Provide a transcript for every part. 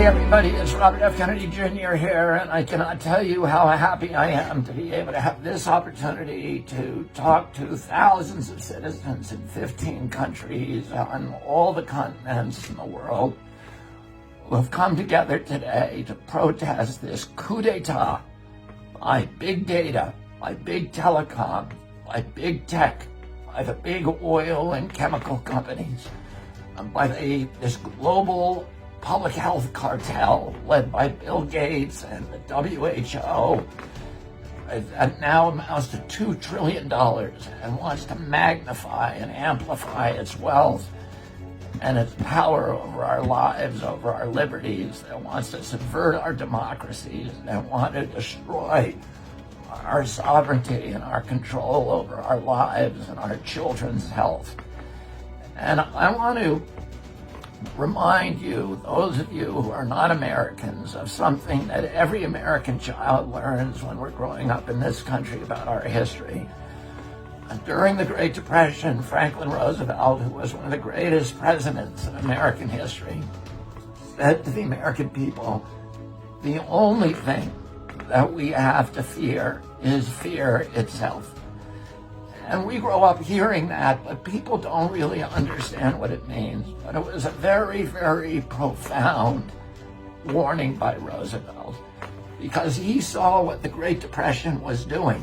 everybody, it's Robert F. Kennedy Jr. here, and I cannot tell you how happy I am to be able to have this opportunity to talk to thousands of citizens in 15 countries on all the continents in the world who have come together today to protest this coup d'etat by big data, by big telecom, by big tech, by the big oil and chemical companies, and by this global public health cartel led by Bill Gates and the WHO that now amounts to $2 trillion and wants to magnify and amplify its wealth and its power over our lives, over our liberties, that wants to subvert our democracies, that want to destroy our sovereignty and our control over our lives and our children's health. And I want to remind you, those of you who are not Americans, of something that every American child learns when we're growing up in this country about our history. During the Great Depression, Franklin Roosevelt, who was one of the greatest presidents in American history, said to the American people, the only thing that we have to fear is fear itself. And we grow up hearing that, but people don't really understand what it means. But it was a very, very profound warning by Roosevelt, because he saw what the Great Depression was doing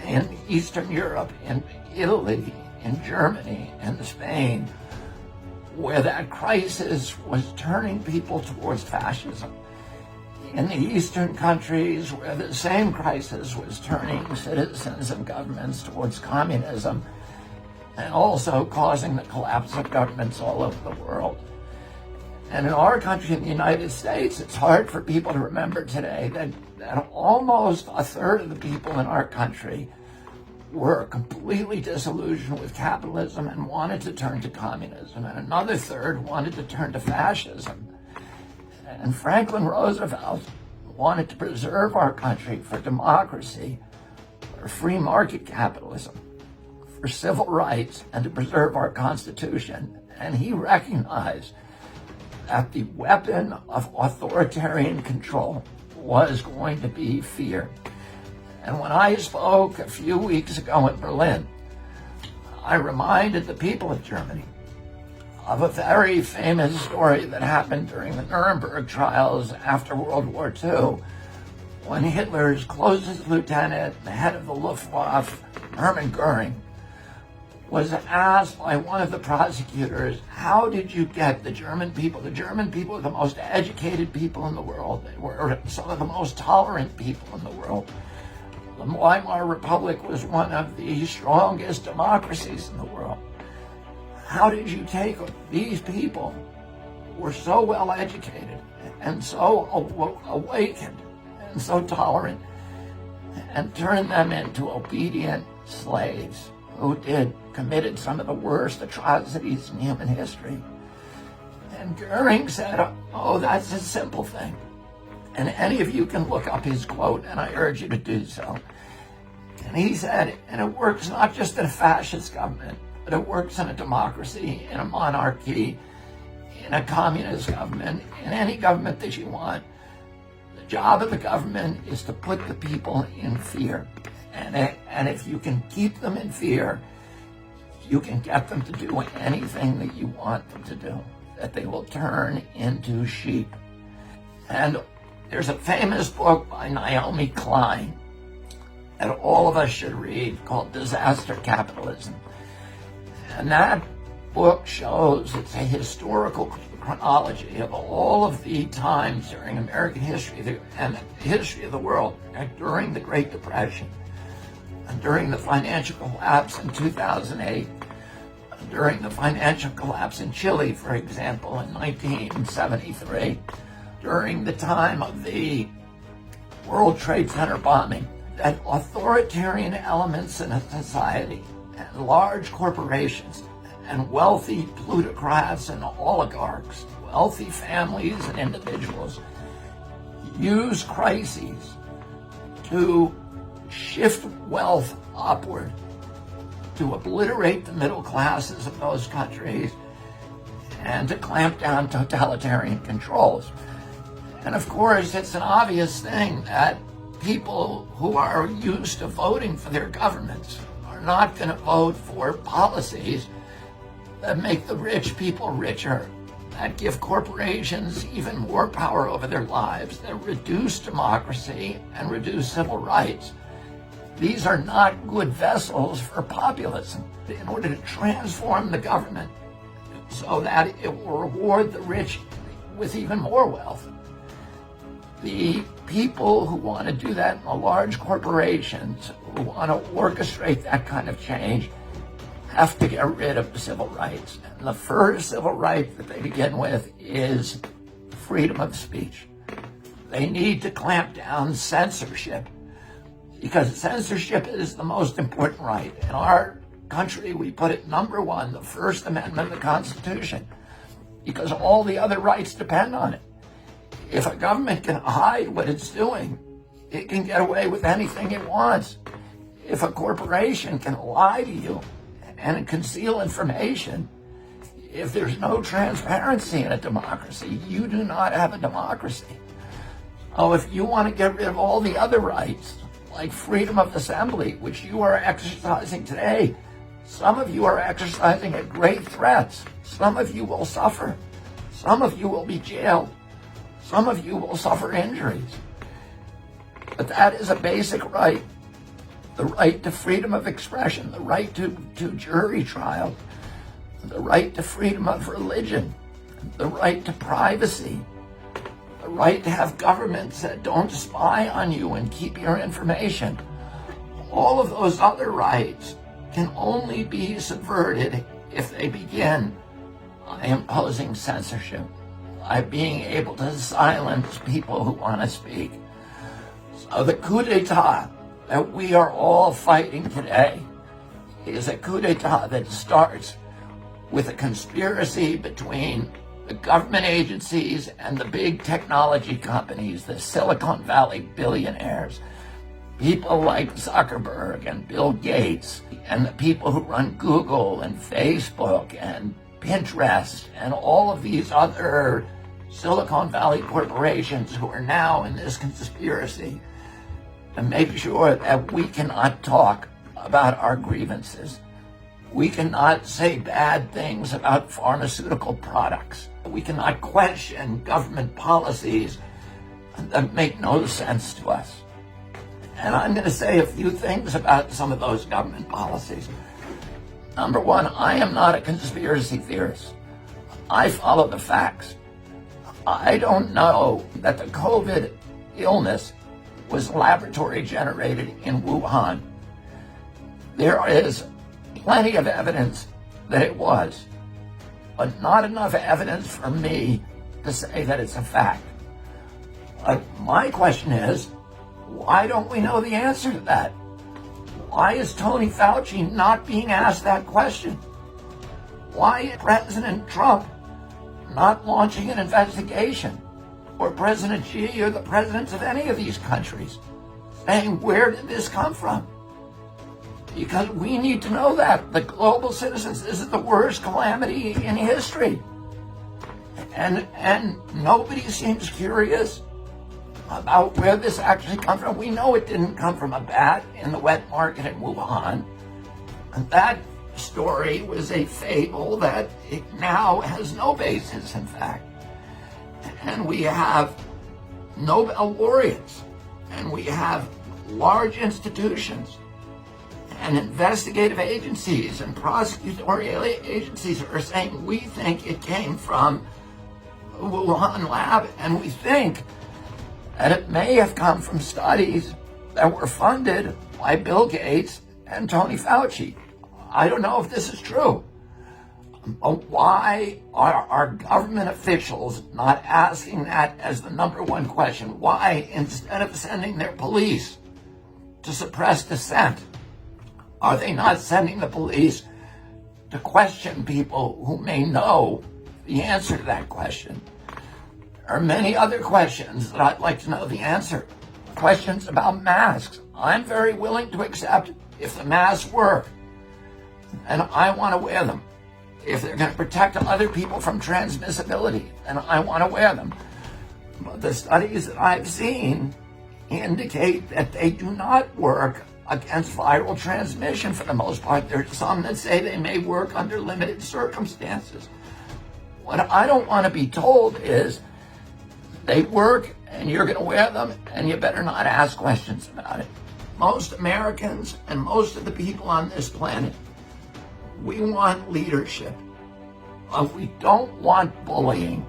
in Eastern Europe, in Italy, in Germany, and Spain, where that crisis was turning people towards fascism. In the Eastern countries, where the same crisis was turning citizens and governments towards communism, and also causing the collapse of governments all over the world. And in our country, in the United States, it's hard for people to remember today that almost a third of the people in our country were completely disillusioned with capitalism and wanted to turn to communism, and another third wanted to turn to fascism. And Franklin Roosevelt wanted to preserve our country for democracy, for free market capitalism, for civil rights, and to preserve our Constitution. And he recognized that the weapon of authoritarian control was going to be fear. And when I spoke a few weeks ago in Berlin, I reminded the people of Germany of a very famous story that happened during the Nuremberg trials after World War II, when Hitler's closest lieutenant, the head of the Luftwaffe, Hermann Goering, was asked by one of the prosecutors, how did you get the German people? The German people are the most educated people in the world. They were some of the most tolerant people in the world. The Weimar Republic was one of the strongest democracies in the world. How did you take these people who were so well educated and so awakened and so tolerant and turn them into obedient slaves who committed some of the worst atrocities in human history? And Goering said, oh, that's a simple thing. And any of you can look up his quote, and I urge you to do so. And he said, and it works not just in a fascist government, but it works in a democracy, in a monarchy, in a communist government, in any government that you want. The job of the government is to put the people in fear. And if you can keep them in fear, you can get them to do anything that you want them to do, that they will turn into sheep. And there's a famous book by Naomi Klein that all of us should read called Disaster Capitalism. And that book shows, it's a historical chronology of all of the times during American history and the history of the world during the Great Depression, and during the financial collapse in 2008, during the financial collapse in Chile, for example, in 1973, during the time of the World Trade Center bombing, that authoritarian elements in a society and large corporations and wealthy plutocrats and oligarchs, wealthy families and individuals use crises to shift wealth upward, to obliterate the middle classes of those countries, and to clamp down totalitarian controls. And of course, it's an obvious thing that people who are used to voting for their governments are not going to vote for policies that make the rich people richer, that give corporations even more power over their lives, that reduce democracy and reduce civil rights. These are not good vessels for populism. In order to transform the government so that it will reward the rich with even more wealth, the people who want to do that in the large corporations, who want to orchestrate that kind of change, have to get rid of the civil rights. And the first civil right that they begin with is freedom of speech. They need to clamp down censorship, because censorship is the most important right. In our country, we put it number one, the First Amendment of the Constitution, because all the other rights depend on it. If a government can hide what it's doing, it can get away with anything it wants. If a corporation can lie to you and conceal information, if there's no transparency in a democracy, you do not have a democracy. Oh, if you want to get rid of all the other rights, like freedom of assembly, which you are exercising today, some of you are exercising at great threats. Some of you will suffer. Some of you will be jailed. Some of you will suffer injuries. But that is a basic right. The right to freedom of expression, the right to jury trial, the right to freedom of religion, the right to privacy, the right to have governments that don't spy on you and keep your information. All of those other rights can only be subverted if they begin by imposing censorship, by being able to silence people who want to speak. So the coup d'etat that we are all fighting today is a coup d'etat that starts with a conspiracy between the government agencies and the big technology companies, the Silicon Valley billionaires, people like Zuckerberg and Bill Gates, and the people who run Google and Facebook and Pinterest and all of these other Silicon Valley corporations who are now in this conspiracy to make sure that we cannot talk about our grievances. We cannot say bad things about pharmaceutical products. We cannot question government policies that make no sense to us. And I'm going to say a few things about some of those government policies. Number one, I am not a conspiracy theorist. I follow the facts. I don't know that the COVID illness was laboratory generated in Wuhan. There is plenty of evidence that it was, but not enough evidence for me to say that it's a fact. My question is, why don't we know the answer to that? Why is Tony Fauci not being asked that question? Why is President Trump not launching an investigation? Or President Xi or the presidents of any of these countries saying, where did this come from? Because we need to know that. The global citizens, this is the worst calamity in history. And nobody seems curious about where this actually comes from. We know it didn't come from a bat in the wet market in Wuhan. And that story was a fable that it now has no basis, in fact. And we have Nobel laureates, and we have large institutions and investigative agencies and prosecutorial agencies are saying, we think it came from the Wuhan lab, and we think that it may have come from studies that were funded by Bill Gates and Tony Fauci. I don't know if this is true. Why are our government officials not asking that as the number one question? Why, instead of sending their police to suppress dissent, are they not sending the police to question people who may know the answer to that question? There are many other questions that I'd like to know the answer. Questions about masks. I'm very willing to accept if the masks work, and I want to wear them. If they're going to protect other people from transmissibility, then I want to wear them. But the studies that I've seen indicate that they do not work against viral transmission for the most part. There's some that say they may work under limited circumstances. What I don't want to be told is they work and you're going to wear them and you better not ask questions about it. Most Americans and most of the people on this planet, we want leadership, but we don't want bullying.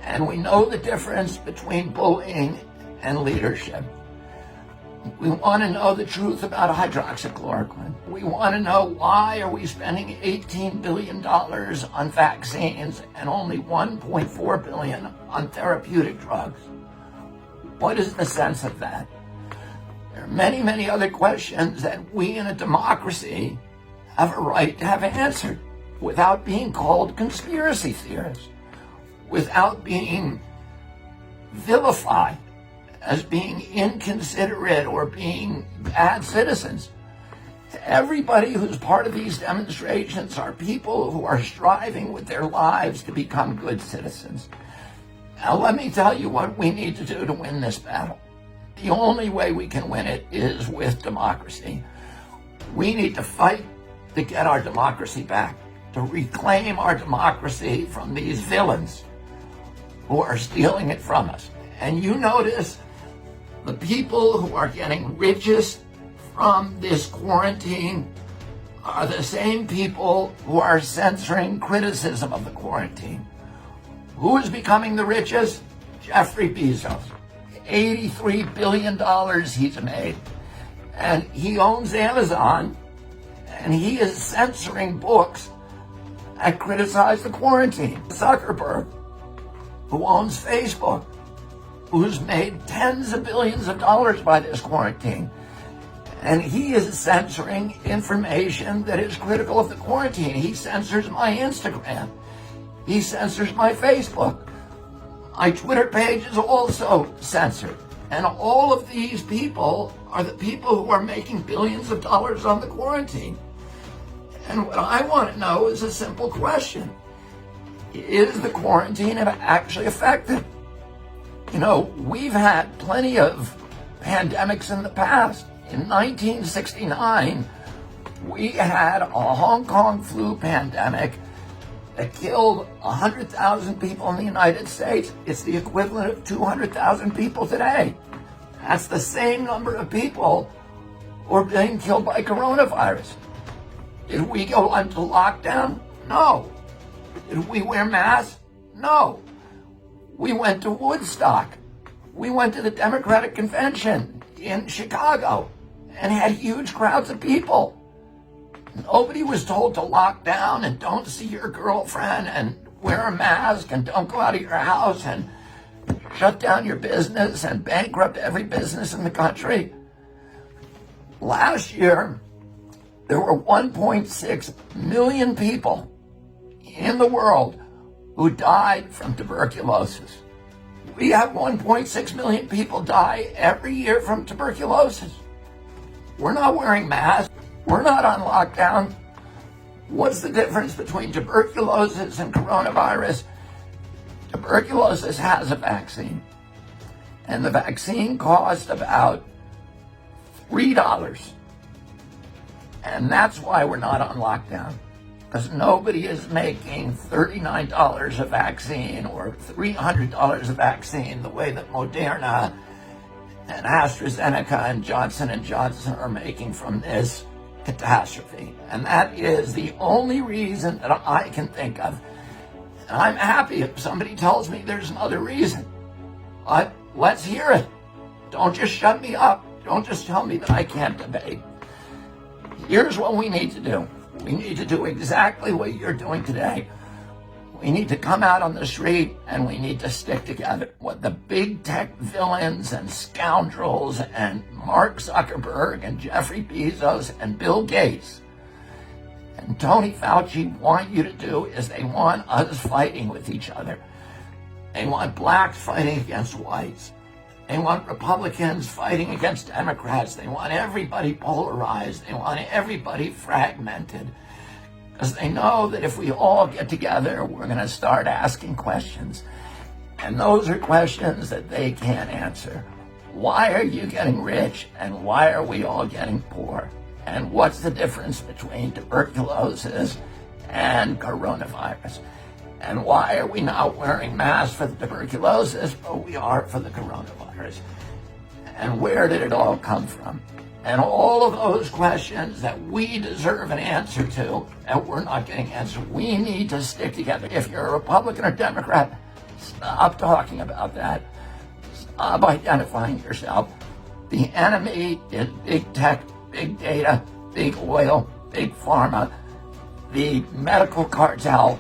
And we know the difference between bullying and leadership. We want to know the truth about hydroxychloroquine. We want to know why are we spending $18 billion on vaccines and only $1.4 billion on therapeutic drugs. What is the sense of that? There are many, many other questions that we in a democracy have a right to have answered without being called conspiracy theorists, without being vilified as being inconsiderate or being bad citizens. Everybody who's part of these demonstrations are people who are striving with their lives to become good citizens. Now, let me tell you what we need to do to win this battle. The only way we can win it is with democracy. We need to fight to get our democracy back, to reclaim our democracy from these villains who are stealing it from us. And you notice the people who are getting richest from this quarantine are the same people who are censoring criticism of the quarantine. Who is becoming the richest? Jeffrey Bezos. $83 billion he's made. And he owns Amazon, and he is censoring books that criticize the quarantine. Zuckerberg, who owns Facebook, who's made tens of billions of dollars by this quarantine. And he is censoring information that is critical of the quarantine. He censors my Instagram. He censors my Facebook. My Twitter page is also censored. And all of these people are the people who are making billions of dollars on the quarantine. And what I want to know is a simple question. Is the quarantine actually effective? You know, we've had plenty of pandemics in the past. In 1969, we had a Hong Kong flu pandemic that killed 100,000 people in the United States. It's the equivalent of 200,000 people today. That's the same number of people who are being killed by coronavirus. Did we go into lockdown? No. Did we wear masks? No. We went to Woodstock. We went to the Democratic Convention in Chicago and had huge crowds of people. Nobody was told to lock down and don't see your girlfriend and wear a mask and don't go out of your house and shut down your business and bankrupt every business in the country. Last year, there were 1.6 million people in the world who died from tuberculosis. We have 1.6 million people die every year from tuberculosis. We're not wearing masks. We're not on lockdown. What's the difference between tuberculosis and coronavirus? Tuberculosis has a vaccine, and the vaccine cost about $3. And that's why we're not on lockdown, because nobody is making $39 a vaccine or $300 a vaccine the way that Moderna and AstraZeneca and Johnson & Johnson are making from this catastrophe. And that is the only reason that I can think of. And I'm happy if somebody tells me there's another reason. But let's hear it. Don't just shut me up. Don't just tell me that I can't debate. Here's what we need to do. We need to do exactly what you're doing today. We need to come out on the street and we need to stick together. What the big tech villains and scoundrels and Mark Zuckerberg and Jeffrey Bezos and Bill Gates and Tony Fauci want you to do is they want us fighting with each other. They want blacks fighting against whites. They want Republicans fighting against Democrats. They want everybody polarized. They want everybody fragmented. Because they know that if we all get together, we're going to start asking questions. And those are questions that they can't answer. Why are you getting rich and why are we all getting poor? And what's the difference between tuberculosis and coronavirus? And why are we not wearing masks for the tuberculosis, but we are for the coronavirus? And where did it all come from? And all of those questions that we deserve an answer to, and we're not getting answered. We need to stick together. If you're a Republican or Democrat, stop talking about that. Stop identifying yourself. The enemy is big tech, big data, big oil, big pharma, the medical cartel,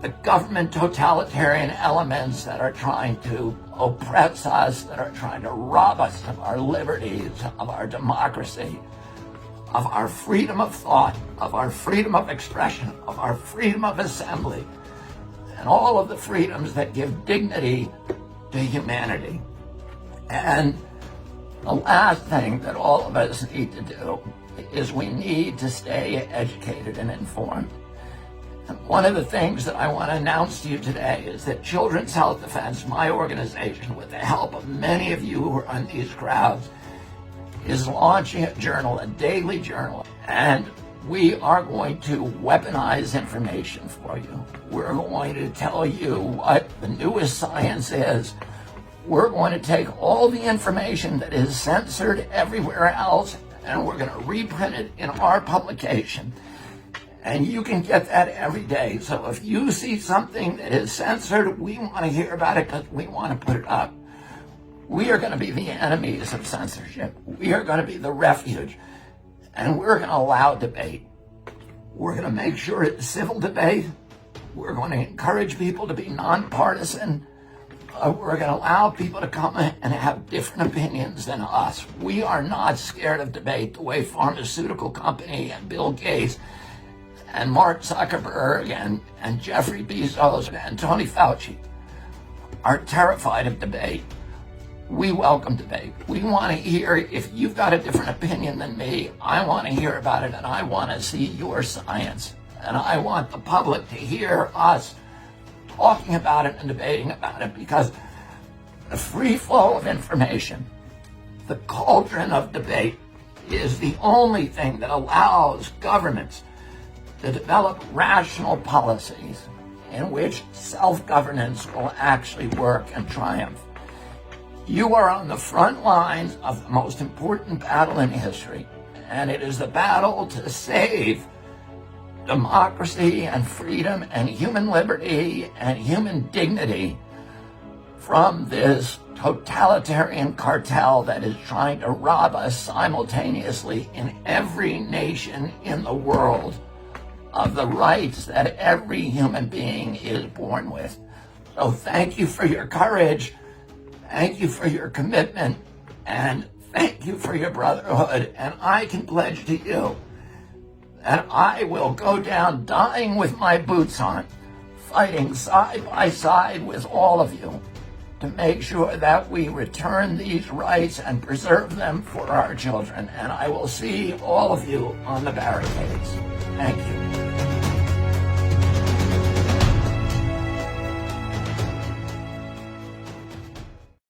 the government totalitarian elements that are trying to oppress us, that are trying to rob us of our liberties, of our democracy, of our freedom of thought, of our freedom of expression, of our freedom of assembly, and all of the freedoms that give dignity to humanity. And the last thing that all of us need to do is we need to stay educated and informed. And one of the things that I want to announce to you today is that Children's Health Defense, my organization, with the help of many of you who are on these crowds, is launching a journal, a daily journal, and we are going to weaponize information for you. We're going to tell you what the newest science is. We're going to take all the information that is censored everywhere else, and we're going to reprint it in our publication. And you can get that every day. So if you see something that is censored, we want to hear about it because we want to put it up. We are going to be the enemies of censorship. We are going to be the refuge. And we're going to allow debate. We're going to make sure it's civil debate. We're going to encourage people to be nonpartisan. We're going to allow people to come and have different opinions than us. We are not scared of debate the way pharmaceutical company and Bill Gates and Mark Zuckerberg and Jeffrey Bezos and Tony Fauci are terrified of debate. We welcome debate. We want to hear, if you've got a different opinion than me, I want to hear about it and I want to see your science. And I want the public to hear us talking about it and debating about it, because the free flow of information, the cauldron of debate, is the only thing that allows governments to develop rational policies in which self-governance will actually work and triumph. You are on the front lines of the most important battle in history, and it is the battle to save democracy and freedom and human liberty and human dignity from this totalitarian cartel that is trying to rob us simultaneously in every nation in the world of the rights that every human being is born with. So thank you for your courage, thank you for your commitment, and thank you for your brotherhood. And I can pledge to you that I will go down dying with my boots on, fighting side by side with all of you to make sure that we return these rights and preserve them for our children. And I will see all of you on the barricades. Thank you.